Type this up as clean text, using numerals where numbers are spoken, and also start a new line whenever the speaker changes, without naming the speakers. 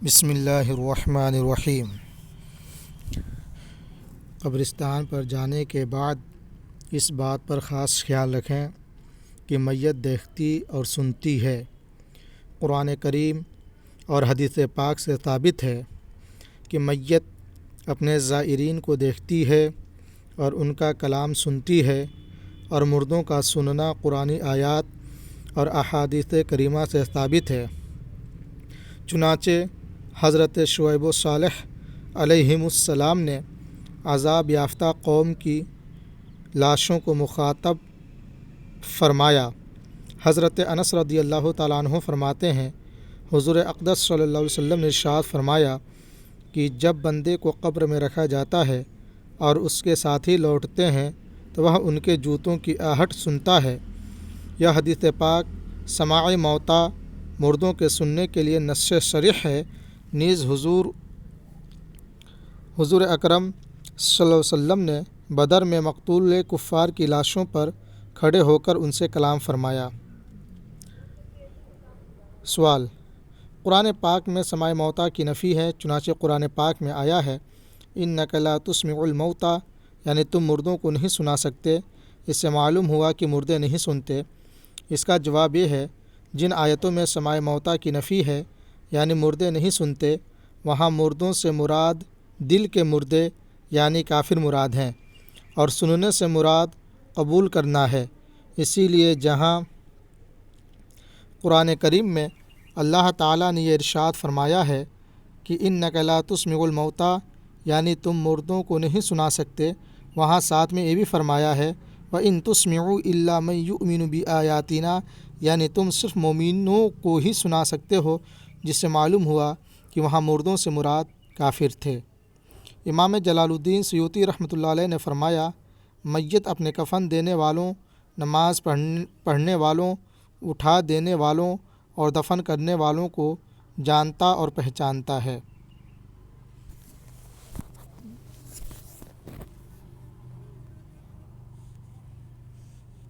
بسم اللہ الرحمن الرحیم۔ قبرستان پر جانے کے بعد اس بات پر خاص خیال رکھیں کہ میت دیکھتی اور سنتی ہے۔ قرآن کریم اور حدیث پاک سے ثابت ہے کہ میت اپنے زائرین کو دیکھتی ہے اور ان کا کلام سنتی ہے، اور مردوں کا سننا قرآنی آیات اور احادیث کریمہ سے ثابت ہے۔ چنانچہ حضرت شعیب و صالح علیہم السلام نے عذاب یافتہ قوم کی لاشوں کو مخاطب فرمایا۔ حضرت انس رضی اللہ تعالیٰ عنہ فرماتے ہیں، حضور اقدس صلی اللہ علیہ وسلم نے ارشاد فرمایا کہ جب بندے کو قبر میں رکھا جاتا ہے اور اس کے ساتھی لوٹتے ہیں تو وہ ان کے جوتوں کی آہٹ سنتا ہے۔ یہ حدیث پاک سماع موتیٰ مردوں کے سننے کے لیے نص صریح ہے۔ نیز حضور اکرم صلی اللہ علیہ وسلم نے بدر میں مقتول کفار کی لاشوں پر کھڑے ہو کر ان سے کلام فرمایا۔ سوال: قرآن پاک میں سماع موتیٰ کی نفی ہے، چنانچہ قرآن پاک میں آیا ہے اِنَّکَ لَا تُسْمِعُ الْمَوْتَىٰ، یعنی تم مردوں کو نہیں سنا سکتے۔ اس سے معلوم ہوا کہ مردے نہیں سنتے۔ اس کا جواب یہ ہے، جن آیتوں میں سماع موتیٰ کی نفی ہے یعنی مردے نہیں سنتے، وہاں مردوں سے مراد دل کے مردے یعنی کافر مراد ہیں، اور سننے سے مراد قبول کرنا ہے۔ اسی لیے جہاں قرآن کریم میں اللہ تعالیٰ نے یہ ارشاد فرمایا ہے کہ اِنَّکَ لَا تُسْمِعُ الْمَوْتَىٰ، یعنی تم مردوں کو نہیں سنا سکتے، وہاں ساتھ میں یہ بھی فرمایا ہے وَإِن تُسْمِعُوا إِلَّا مَن يُؤْمِنُ بِآيَاتِنَا، یعنی تم صرف مومنوں کو ہی سنا سکتے ہو، جس سے معلوم ہوا کہ وہاں مردوں سے مراد کافر تھے۔ امام جلال الدین سیوطی رحمۃ اللہ علیہ نے فرمایا، میت اپنے کفن دینے والوں، نماز پڑھنے والوں، اٹھا دینے والوں اور دفن کرنے والوں کو جانتا اور پہچانتا ہے۔